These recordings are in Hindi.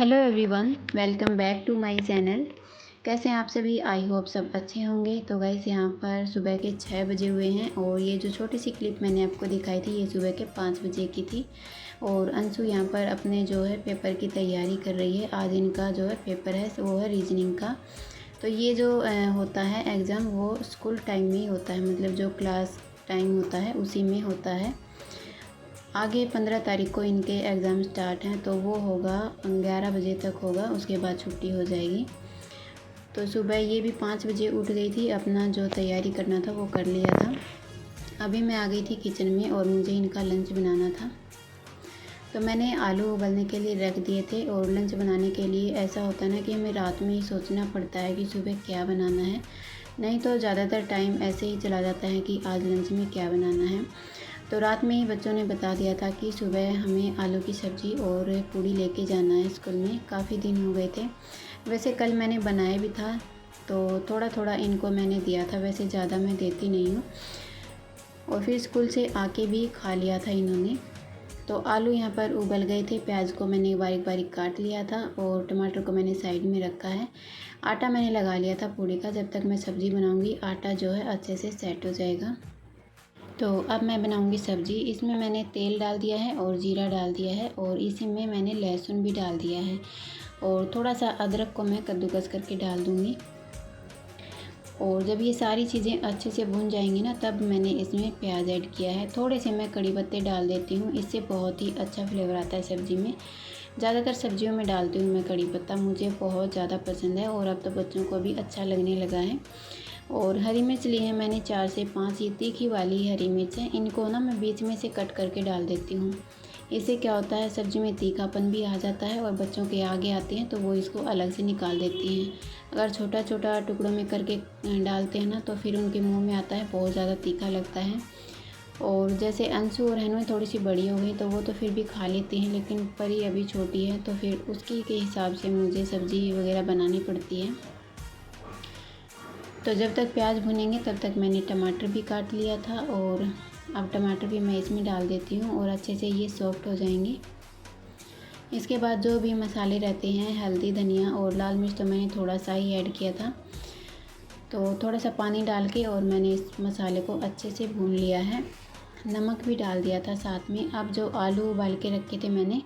Hello everyone, welcome back to my channel. कैसे हैं आप सभी? आई होप सब अच्छे होंगे। तो गाइस यहाँ पर सुबह के 6 बजे हुए हैं और ये जो छोटी सी क्लिप मैंने आपको दिखाई थी ये सुबह के 5 बजे की थी। और अंशु यहाँ पर अपने जो है पेपर की तैयारी कर रही है। आज इनका जो है पेपर है वो है रीजनिंग का। तो ये जो होता है एग्ज़ाम वो स्कूल टाइम में ही होता है, मतलब जो क्लास टाइम होता है उसी में होता है। आगे 15 तारीख को इनके एग्ज़ाम स्टार्ट हैं, तो वो होगा 11 बजे तक होगा, उसके बाद छुट्टी हो जाएगी। तो सुबह ये भी 5 बजे उठ गई थी, अपना जो तैयारी करना था वो कर लिया था। अभी मैं आ गई थी किचन में और मुझे इनका लंच बनाना था। तो मैंने आलू उबलने के लिए रख दिए थे। और लंच बनाने के लिए ऐसा होता है ना कि हमें रात में ही सोचना पड़ता है कि सुबह क्या बनाना है, नहीं तो ज़्यादातर टाइम ऐसे ही चला जाता है कि आज लंच में क्या बनाना है। तो रात में ही बच्चों ने बता दिया था कि सुबह हमें आलू की सब्ज़ी और पूड़ी लेके जाना है स्कूल में। काफ़ी दिन हो गए थे, वैसे कल मैंने बनाया भी था तो थोड़ा थोड़ा इनको मैंने दिया था, वैसे ज़्यादा मैं देती नहीं हूँ। और फिर स्कूल से आके भी खा लिया था इन्होंने। तो आलू यहाँ पर उबल गए थे, प्याज को मैंने बारीक बारीक काट लिया था और टमाटर को मैंने साइड में रखा है। आटा मैंने लगा लिया था पूड़ी का, जब तक मैं सब्ज़ी बनाऊँगी आटा जो है अच्छे से सेट हो जाएगा। तो अब मैं बनाऊंगी सब्ज़ी। इसमें मैंने तेल डाल दिया है और जीरा डाल दिया है और इसी में मैंने लहसुन भी डाल दिया है और थोड़ा सा अदरक को मैं कद्दूकस करके डाल दूंगी। और जब ये सारी चीज़ें अच्छे से भून जाएंगी ना, तब मैंने इसमें प्याज ऐड किया है। थोड़े से मैं कड़ी पत्ते डाल देती हूँ, इससे बहुत ही अच्छा फ्लेवर आता है सब्ज़ी में। ज़्यादातर सब्जियों में डालती हूँ मैं कड़ी पत्ता, मुझे बहुत ज़्यादा पसंद है और अब तो बच्चों को भी अच्छा लगने लगा है। और हरी मिर्च ली है मैंने 4 से 5, ये तीखी वाली हरी मिर्च है। इनको ना मैं बीच में से कट करके डाल देती हूँ। इससे क्या होता है, सब्ज़ी में तीखापन भी आ जाता है और बच्चों के आगे आते हैं तो वो इसको अलग से निकाल देती हैं। अगर छोटा छोटा टुकड़ों में करके डालते हैं ना, तो फिर उनके मुंह में आता है, बहुत ज़्यादा तीखा लगता है। और जैसे अंशु और हनु थोड़ी सी बड़ी हो गई तो वो तो फिर भी खा लेती हैं, लेकिन परी अभी छोटी है तो फिर उसकी के हिसाब से मुझे सब्ज़ी वगैरह बनानी पड़ती है। तो जब तक प्याज भुनेंगे तब तक मैंने टमाटर भी काट लिया था और अब टमाटर भी मैं इसमें डाल देती हूँ और अच्छे से ये सॉफ्ट हो जाएंगे। इसके बाद जो भी मसाले रहते हैं, हल्दी, धनिया और लाल मिर्च तो मैंने थोड़ा सा ही ऐड किया था। तो थोड़ा सा पानी डाल के और मैंने इस मसाले को अच्छे से भून लिया है। नमक भी डाल दिया था साथ में। अब जो आलू उबाल के रखे थे मैंने,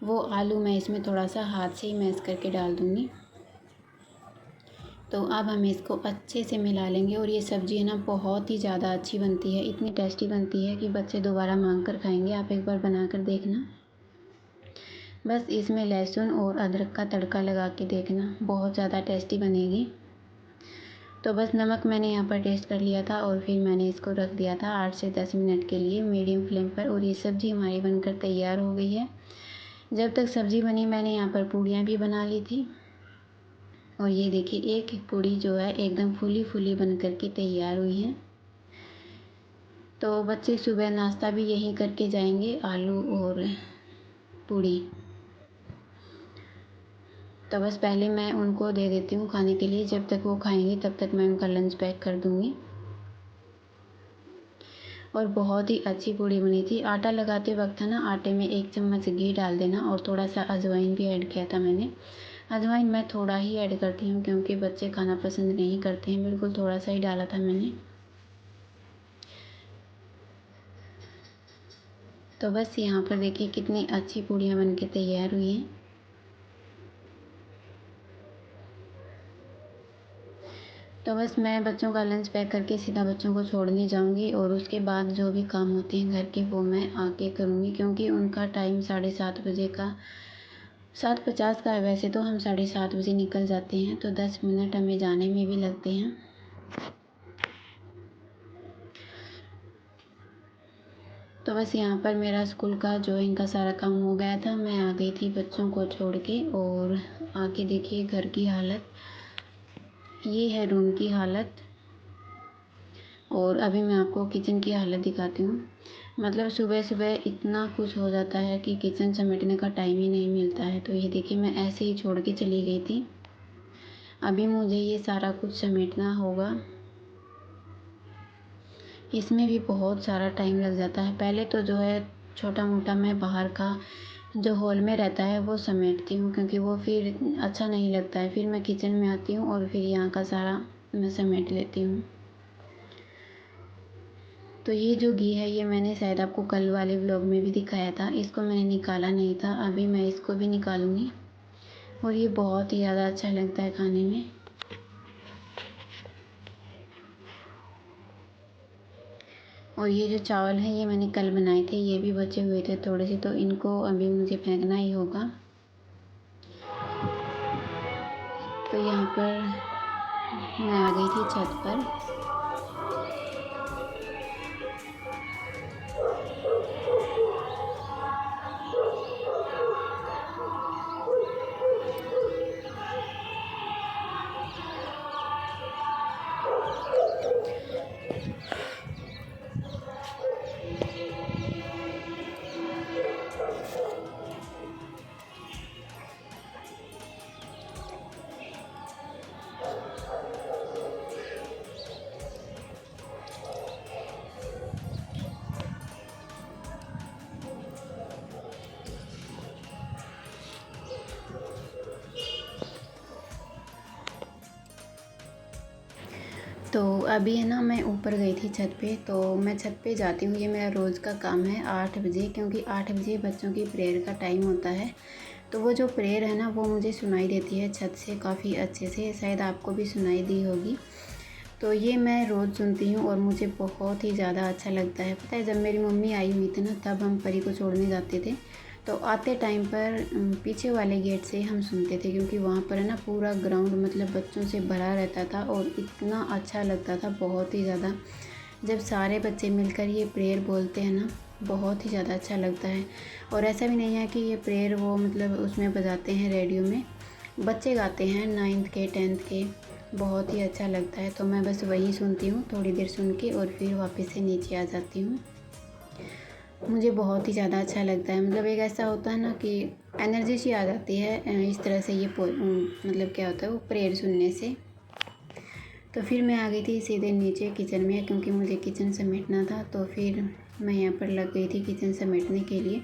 वो आलू मैं इसमें थोड़ा सा हाथ से ही मैश करके डाल दूँगी। तो अब हम इसको अच्छे से मिला लेंगे। और ये सब्ज़ी है ना बहुत ही ज़्यादा अच्छी बनती है, इतनी टेस्टी बनती है कि बच्चे दोबारा मांग कर खाएंगे। आप एक बार बना कर देखना। बस इसमें लहसुन और अदरक का तड़का लगा के देखना, बहुत ज़्यादा टेस्टी बनेगी। तो बस नमक मैंने यहाँ पर टेस्ट कर लिया था और फिर मैंने इसको रख दिया था 8 से 10 मिनट के लिए मीडियम फ्लेम पर। और ये सब्ज़ी हमारी बनकर तैयार हो गई है। जब तक सब्ज़ी बनी मैंने यहाँ पर पूड़ियाँ भी बना ली थी। और ये देखिए एक एक पूड़ी जो है एकदम फूली फूली बन कर के तैयार हुई है। तो बच्चे सुबह नाश्ता भी यही करके जाएंगे, आलू और पूड़ी। तो बस पहले मैं उनको दे देती हूँ खाने के लिए, जब तक वो खाएंगे तब तक मैं उनका लंच पैक कर दूँगी। और बहुत ही अच्छी पूड़ी बनी थी। आटा लगाते वक्त है ना, आटे में 1 चम्मच घी डाल देना और थोड़ा सा अजवाइन भी ऐड किया था मैंने। अजवाइन मैं थोड़ा ही ऐड करती हूँ क्योंकि बच्चे खाना पसंद नहीं करते हैं, बिल्कुल थोड़ा सा ही डाला था मैंने। तो बस यहाँ पर देखिए कितनी अच्छी पूड़ियाँ बन के तैयार हुई हैं। तो बस मैं बच्चों का लंच पैक करके सीधा बच्चों को छोड़ने जाऊंगी और उसके बाद जो भी काम होते हैं घर के वो मैं आके करूँगी, क्योंकि उनका टाइम 7:30 बजे का 7:50 का है। वैसे तो हम 7:30 बजे निकल जाते हैं, तो 10 मिनट हमें जाने में भी लगते हैं। तो बस यहाँ पर मेरा स्कूल का जो इनका सारा काम हो गया था। मैं आ गई थी बच्चों को छोड़ के और आके देखिए घर की हालत, ये है रूम की हालत। और अभी मैं आपको किचन की हालत दिखाती हूँ। मतलब सुबह सुबह इतना कुछ हो जाता है कि किचन समेटने का टाइम ही नहीं मिलता है। तो ये देखिए मैं ऐसे ही छोड़ के चली गई थी, अभी मुझे ये सारा कुछ समेटना होगा। इसमें भी बहुत सारा टाइम लग जाता है। पहले तो जो है छोटा मोटा मैं बाहर का जो हॉल में रहता है वो समेटती हूँ, क्योंकि वो फिर अच्छा नहीं लगता है। फिर मैं किचन में आती हूँ और फिर यहाँ का सारा मैं समेट लेती हूँ। तो ये जो घी है ये मैंने शायद आपको कल वाले व्लॉग में भी दिखाया था। इसको मैंने निकाला नहीं था, अभी मैं इसको भी निकालूंगी। और ये बहुत ही ज़्यादा अच्छा लगता है खाने में। और ये जो चावल है ये मैंने कल बनाए थे, ये भी बचे हुए थे थोड़े से, तो इनको अभी मुझे फेंकना ही होगा। तो यहाँ पर मैं आ गई थी छत पर। तो अभी है ना, मैं ऊपर गई थी छत पे। तो मैं छत पे जाती हूँ, ये मेरा रोज़ का काम है 8 बजे, क्योंकि 8 बजे बच्चों की प्रेयर का टाइम होता है। तो वो जो प्रेयर है ना वो मुझे सुनाई देती है छत से काफ़ी अच्छे से, शायद आपको भी सुनाई दी होगी। तो ये मैं रोज़ सुनती हूँ और मुझे बहुत ही ज़्यादा अच्छा लगता है। पता है, जब मेरी मम्मी आई हुई थी ना तब हम परी को छोड़ने जाते थे, तो आते टाइम पर पीछे वाले गेट से हम सुनते थे, क्योंकि वहाँ पर है ना पूरा ग्राउंड मतलब बच्चों से भरा रहता था और इतना अच्छा लगता था, बहुत ही ज़्यादा। जब सारे बच्चे मिलकर ये प्रेयर बोलते हैं ना, बहुत ही ज़्यादा अच्छा लगता है। और ऐसा भी नहीं है कि ये प्रेयर वो मतलब उसमें बजाते हैं रेडियो में, बच्चे गाते हैं 9th के 10th के, बहुत ही अच्छा लगता है। तो मैं बस वही सुनती हूँ, थोड़ी देर सुन के और फिर वापस से नीचे आ जाती हूँ। मुझे बहुत ही ज़्यादा अच्छा लगता है, मतलब एक ऐसा होता है ना कि एनर्जी सी आ जाती है इस तरह से। ये मतलब क्या होता है वो प्रेयर सुनने से। तो फिर मैं आ गई थी सीधे नीचे किचन में, क्योंकि मुझे किचन समेटना था। तो फिर मैं यहाँ पर लग गई थी किचन समेटने के लिए।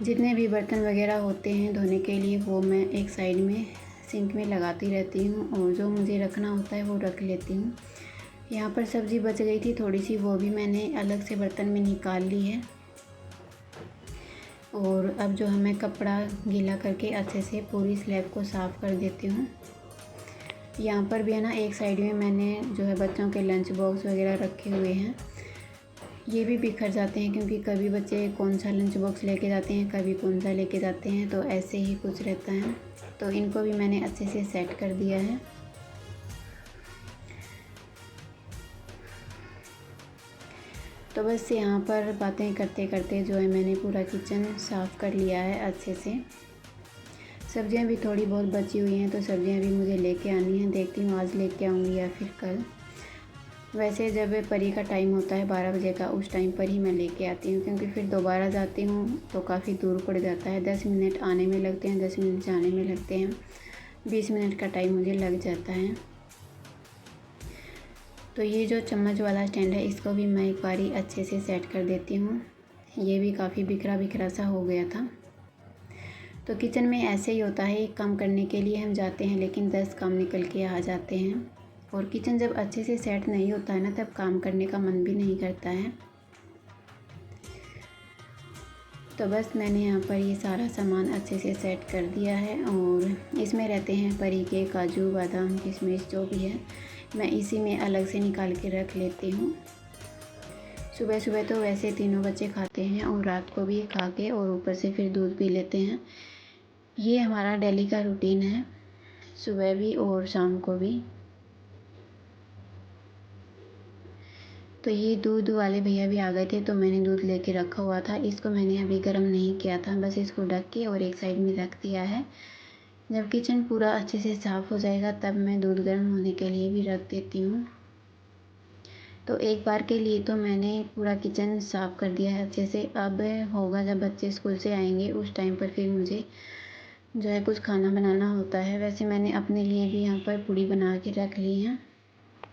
जितने भी बर्तन वगैरह होते हैं धोने के लिए वो मैं एक साइड में सिंक में लगाती रहती हूँ, और जो मुझे रखना होता है वो रख लेती हूँ। यहाँ पर सब्ज़ी बच गई थी थोड़ी सी, वो भी मैंने अलग से बर्तन में निकाल ली है। और अब जो है मैं कपड़ा गीला करके अच्छे से पूरी स्लैब को साफ़ कर देती हूँ। यहाँ पर भी है ना एक साइड में मैंने जो है बच्चों के लंच बॉक्स वगैरह रखे हुए हैं। ये भी बिखर जाते हैं, क्योंकि कभी बच्चे कौन सा लंच बॉक्स लेके जाते हैं, कभी कौन सा लेके जाते हैं, तो ऐसे ही कुछ रहता है। तो इनको भी मैंने अच्छे से सेट कर दिया है। तो बस यहाँ पर बातें करते करते जो है मैंने पूरा किचन साफ़ कर लिया है अच्छे से। सब्जियाँ भी थोड़ी बहुत बची हुई हैं, तो सब्जियाँ भी मुझे लेके आनी है, देखती हूँ आज लेके आऊँगी या फिर कल। वैसे जब परी का टाइम होता है 12 बजे का, उस टाइम पर ही मैं लेके आती हूँ, क्योंकि फिर दोबारा जाती हूँ तो काफ़ी दूर पड़ जाता है। 10 मिनट आने में लगते हैं, 10 मिनट जाने में लगते हैं, 20 मिनट का टाइम मुझे लग जाता है। तो ये जो चम्मच वाला स्टैंड है इसको भी मैं एक बारी अच्छे से सेट कर देती हूँ। ये भी काफ़ी बिखरा बिखरा सा हो गया था। तो किचन में ऐसे ही होता है, एक काम करने के लिए हम जाते हैं लेकिन 10 काम निकल के आ जाते हैं। और किचन जब अच्छे से सेट नहीं होता है ना, तब काम करने का मन भी नहीं करता है। तो बस मैंने यहाँ पर ये सारा सामान अच्छे से सेट कर दिया है, और इसमें रहते हैं परी के काजू बादाम किशमिश जो भी है, मैं इसी में अलग से निकाल के रख लेती हूँ। सुबह सुबह तो वैसे तीनों बच्चे खाते हैं, और रात को भी खा के और ऊपर से फिर दूध पी लेते हैं। ये हमारा डेली का रूटीन है, सुबह भी और शाम को भी। तो ये दूध वाले भैया भी आ गए थे, तो मैंने दूध लेके रखा हुआ था। इसको मैंने अभी गर्म नहीं किया था, बस इसको ढक के और एक साइड में रख दिया है। जब किचन पूरा अच्छे से साफ़ हो जाएगा तब मैं दूध गर्म होने के लिए भी रख देती हूँ। तो एक बार के लिए तो मैंने पूरा किचन साफ़ कर दिया है अच्छे से। अब होगा जब बच्चे स्कूल से आएंगे उस टाइम पर फिर मुझे जो है कुछ खाना बनाना होता है। वैसे मैंने अपने लिए भी यहाँ पर पूड़ी बना के रख ली है,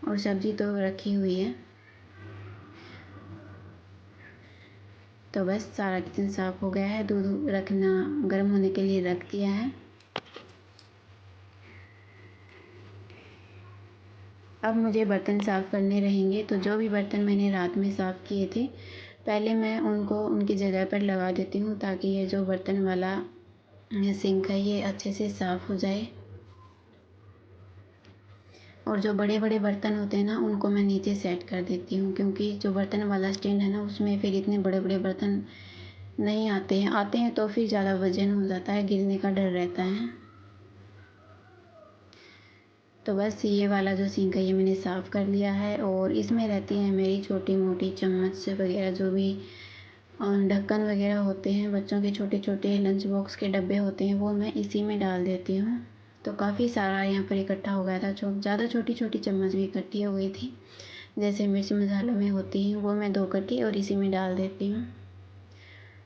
और सब्ज़ी तो रखी हुई है। तो बस सारा किचन साफ़ हो गया है। दूध रखना गर्म होने के लिए रख दिया है। अब मुझे बर्तन साफ़ करने रहेंगे। तो जो भी बर्तन मैंने रात में साफ़ किए थे, पहले मैं उनको उनकी जगह पर लगा देती हूँ, ताकि ये जो बर्तन वाला सिंक है ये अच्छे से साफ़ हो जाए। और जो बड़े बड़े बर्तन होते हैं ना, उनको मैं नीचे सेट कर देती हूँ, क्योंकि जो बर्तन वाला स्टैंड है ना, उसमें फिर इतने बड़े बड़े बर्तन नहीं आते हैं तो फिर ज़्यादा वजन हो जाता है, गिरने का डर रहता है। तो बस ये वाला जो सिंक है ये मैंने साफ़ कर लिया है। और इसमें रहती हैं मेरी छोटी मोटी चम्मच वगैरह, जो भी ढक्कन वगैरह होते हैं, बच्चों के छोटे छोटे लंच बॉक्स के डब्बे होते हैं, वो मैं इसी में डाल देती हूँ। तो काफ़ी सारा यहाँ पर इकट्ठा हो गया था। ज़्यादा छोटी छोटी चम्मच भी इकट्ठी हो गई थी, जैसे मिर्च मसालों में होती हैं, वो मैं धो करके और इसी में डाल देती हूँ।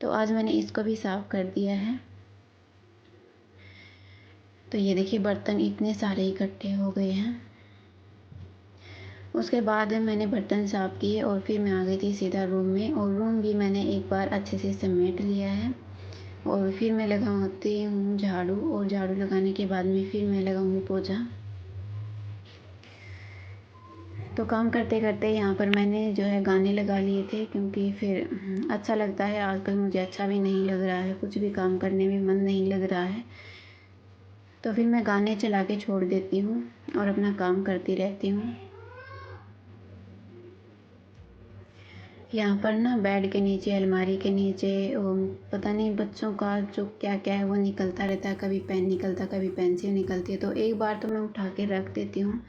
तो आज मैंने इसको भी साफ़ कर दिया है। तो ये देखिए बर्तन इतने सारे इकट्ठे हो गए हैं। उसके बाद मैंने बर्तन साफ़ किए और फिर मैं आ गई थी सीधा रूम में, और रूम भी मैंने एक बार अच्छे से समेट लिया है। और फिर मैं लगाती हूँ झाड़ू, और झाड़ू लगाने के बाद में फिर मैं लगाऊंगी पोछा। तो काम करते करते यहाँ पर मैंने जो है गाने लगा लिए थे, क्योंकि फिर अच्छा लगता है। आजकल मुझे अच्छा भी नहीं लग रहा है, कुछ भी काम करने में मन नहीं लग रहा है, तो फिर मैं गाने चला के छोड़ देती हूँ और अपना काम करती रहती हूँ। यहाँ पर ना बेड के नीचे, अलमारी के नीचे पता नहीं बच्चों का जो क्या क्या है वो निकलता रहता है। कभी पेन निकलता, कभी पेंसिल निकलती है। तो एक बार तो मैं उठा के रख देती हूँ,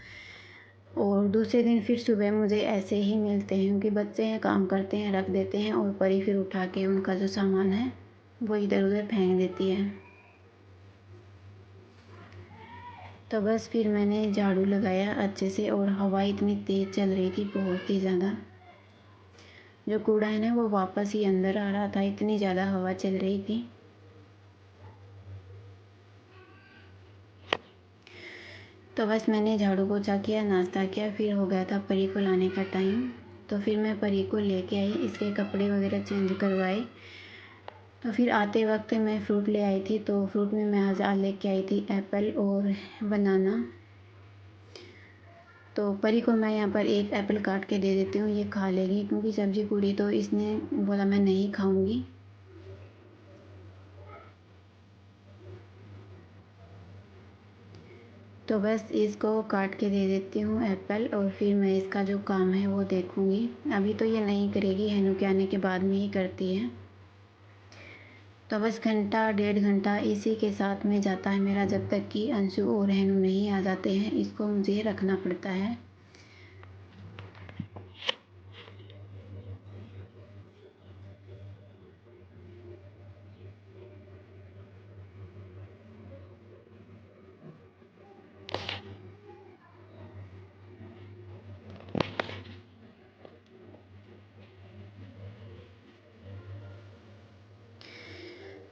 और दूसरे दिन फिर सुबह मुझे ऐसे ही मिलते हैं, क्योंकि बच्चे हैं, काम करते हैं, रख देते हैं, और परी फिर उठा के उनका जो सामान है वो इधर उधर फेंक देती है। तो बस फिर मैंने झाड़ू लगाया अच्छे से, और हवा इतनी तेज़ चल रही थी, बहुत ही ज़्यादा। जो कूड़ा है ना वो वापस ही अंदर आ रहा था, इतनी ज़्यादा हवा चल रही थी। तो बस मैंने झाड़ू पोछा किया, नाश्ता किया, फिर हो गया था परी को लाने का टाइम। तो फिर मैं परी को लेके आई, इसके कपड़े वगैरह चेंज करवाए। तो फिर आते वक्त मैं फ्रूट ले आई थी। तो फ्रूट में मैं आज लेके आई थी एप्पल और बनाना। तो परी को मैं यहाँ पर एक एप्पल काट के दे देती हूँ, ये खा लेगी, क्योंकि सब्ज़ी पूरी तो इसने बोला मैं नहीं खाऊंगी। तो बस इसको काट के दे देती हूँ एप्पल, और फिर मैं इसका जो काम है वो देखूँगी। अभी तो ये नहीं करेगी, हेनू के आने के बाद में ही करती है। तो बस घंटा 1.5 घंटा इसी के साथ में जाता है मेरा, जब तक कि अंशु और हेनू नहीं आ जाते हैं। इसको मुझे रखना पड़ता है।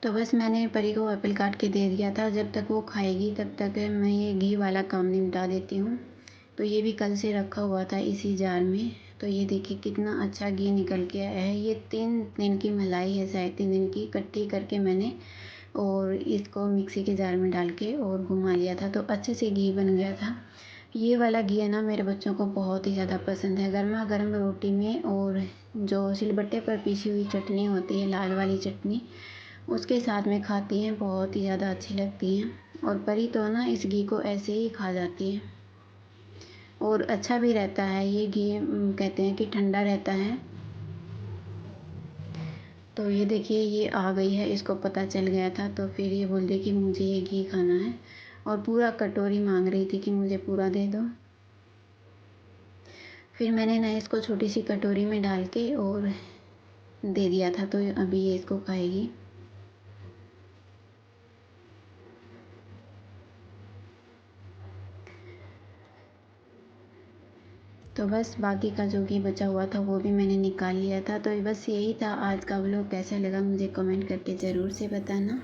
तो बस मैंने परी को एप्पल काट के दे दिया था। जब तक वो खाएगी तब तक मैं ये घी वाला काम निपटा देती हूँ। तो ये भी कल से रखा हुआ था इसी जार में। तो ये देखिए कितना अच्छा घी निकल के आया है। ये 3 दिन की मलाई है, शायद 3 दिन की इकट्ठी करके मैंने, और इसको मिक्सी के जार में डाल के और घुमा लिया था, तो अच्छे से घी बन गया था। ये वाला घी है ना, मेरे बच्चों को बहुत ही ज़्यादा पसंद है। गर्मा गर्म रोटी में, और जो सिलबट्टे पर पीसी हुई चटनी होती है, लाल वाली चटनी, उसके साथ में खाती हैं, बहुत ही ज़्यादा अच्छी लगती हैं। और परी तो ना इस घी को ऐसे ही खा जाती है, और अच्छा भी रहता है ये घी। कहते हैं कि ठंडा रहता है। तो ये देखिए ये आ गई है, इसको पता चल गया था, तो फिर ये बोल रही कि मुझे ये घी खाना है, और पूरा कटोरी मांग रही थी कि मुझे पूरा दे दो। फिर मैंने ना इसको छोटी सी कटोरी में डाल के और दे दिया था, तो अभी ये इसको खाएगी। तो बस बाकी का जो घी बचा हुआ था वो भी मैंने निकाल लिया था। तो बस यही था आज का व्लॉग। कैसा लगा मुझे कमेंट करके ज़रूर से बताना।